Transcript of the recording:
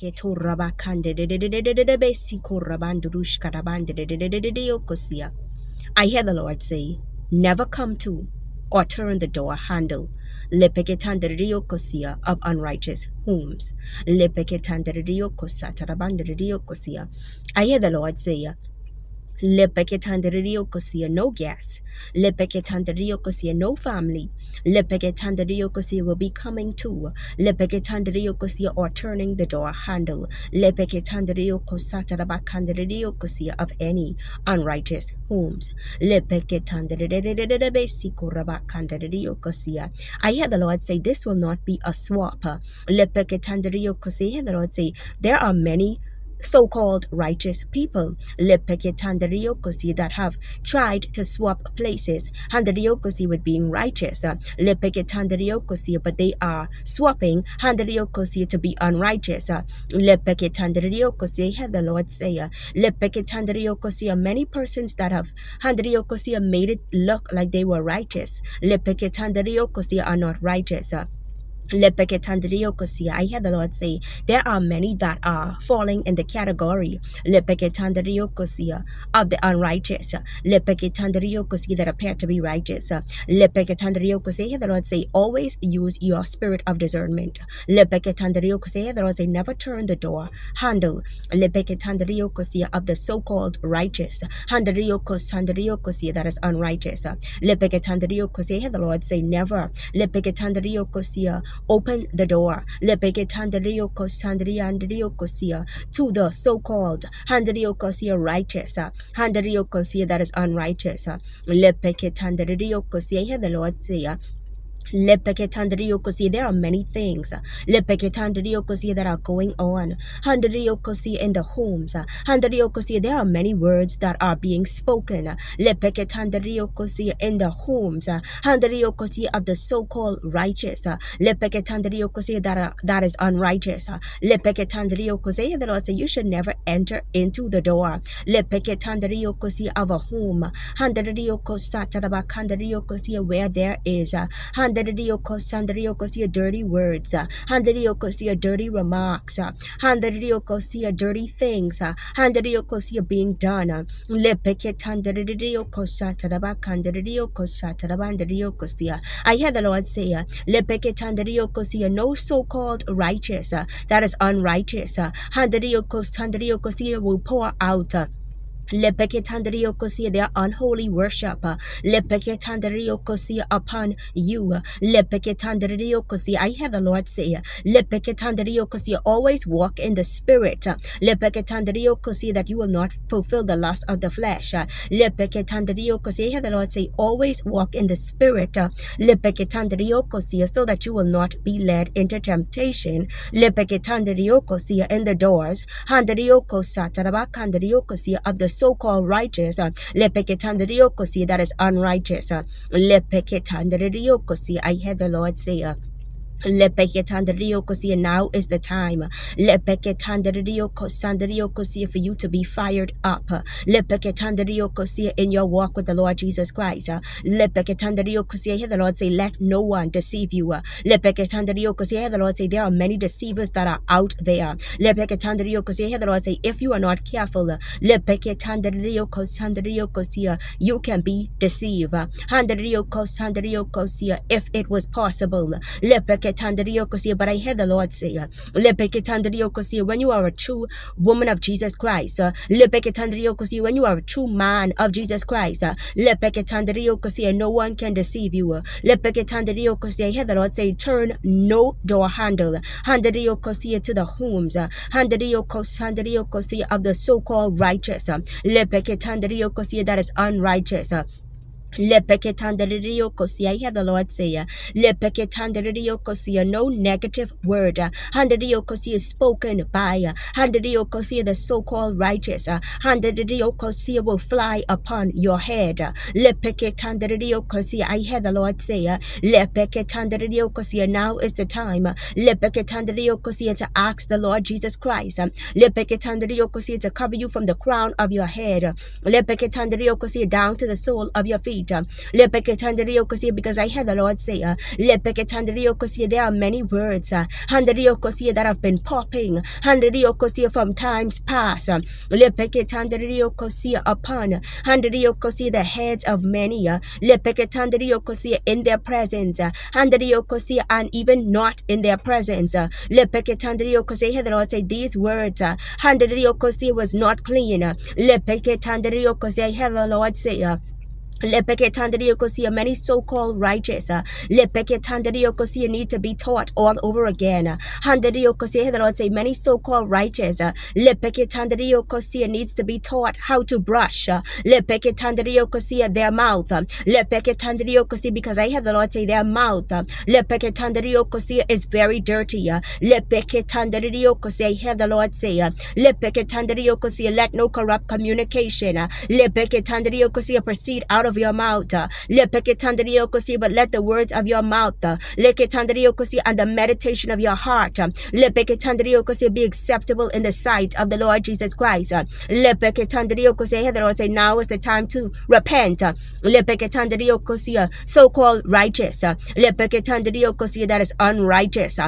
I hear the Lord say, never come to or turn the door handle lepeketandriokosia of unrighteous homes. Lepeketandriokosatarabandriokosia. I hear the Lord say, lepeketandriokosia, no gas. Lepeketandriokosia, no family. Lepeketandriokosia will be coming to. Lepeketandriokosia or turning the door handle. Lepeketandriokosatarabakandariokosia of any unrighteous homes. Lepeketandriokosia. I hear the Lord say this will not be a swap. Lepeketandriokosia. I hear the Lord say there are many so-called righteous people lepeketandriokosi that have tried to swap places handriokosi with being righteous lepeketandriokosi, but they are swapping handriokosi to be unrighteous lepeketandriokosi. Hear the Lord say lepeketandriokosi, many persons that have handriokosi made it look like they were righteous lepeketandriokosi are not righteous. Lepeketandriokosia. I hear the Lord say there are many that are falling in the category lepeketandriokosia of the unrighteous. Lepeketandriokosia that appear to be righteous. Lepeketandriokosia. I hear the Lord say always use your spirit of discernment. Lepeketandriokosia. I hear the Lord say never turn the door handle lepeketandriokosia of the so-called righteous. Handriokosia that is unrighteous. Lepeketandriokosia. I hear the Lord say never lepeketandriokosia open the door lepeketandriokosia to the so-called handriokosia righteous handriokosia that is unrighteous lepeketandriokosia. I hear the Lord say lepeketandriokosi. There are many things lepeketandriokosi that are going on handriokosi in the homes handriokosi. There are many words that are being spoken lepeketandriokosi in the homes handriokosi of the so-called righteous lepeketandriokosi that is unrighteous lepeketandriokosi. The Lord said you should never enter into the door lepeketandriokosi of a home handriokosi where there is handriokosi dirty words handriokosi dirty remarks handriokosi dirty things handriokosi being done lepeketandriokosi. I hear the Lord say lepeketandriokosi no so-called righteous that is unrighteous handriokosi will pour out lepeketandriokosi their unholy worship lepeketandriokosi upon you lepeketandriokosi. I hear the Lord say lepeketandriokosi always walk in the spirit lepeketandriokosi that you will not fulfill the lust of the flesh lepeketandriokosi. I hear the Lord say always walk in the spirit lepeketandriokosi so that you will not be led into temptation lepeketandriokosi in the doors handriokosatarabakandariokosi of the so-called righteous lepeketandriokosi that is unrighteous lepeketandriokosi. I hear the Lord say lepeketandriokosi, now is the time lepeketandriokosi for you to be fired up lepeketandriokosi in your walk with the Lord Jesus Christ lepeketandriokosi. I hear the Lord say let no one deceive you lepeketandriokosi. I hear the Lord say there are many deceivers that are out there lepeketandriokosi. I hear the Lord say if you are not careful lepeketandriokosi you can be deceived handriokosi if it was possible but I hear the Lord say when you are a true woman of Jesus Christ when you are a true man of Jesus Christ no one can deceive you I hear the Lord say turn no door handle to the homes of the so-called righteous that is unrighteous lepeketandriokosi. I hear the Lord say lepeketandriokosi no negative word handriokosi is spoken by handriokosi the so-called righteous handriokosi will fly upon your head lepeketandriokosi. I hear the Lord say lepeketandriokosi now is the time lepeketandriokosi to ask the Lord Jesus Christ lepeketandriokosi to cover you from the crown of your head lepeketandriokosi down to the sole of your feet feet. Because I heard the Lord say, there are many words that have been popping from times past. Upon the heads of many in their presence, and even not in their presence. Hear the Lord say these words was not clean. I hear the Lord say many so-called righteous need to be taught all over again. The Lord say many so-called righteous needs to be taught how to brush their mouth. Because I hear the Lord say their mouth is very dirty. I hear the Lord say let no corrupt communication proceed out of your mouth. But let the words of your mouth and the meditation of your heart be acceptable in the sight of the Lord Jesus Christ. The Lord say now is the time to repent. So-called righteous that is unrighteous.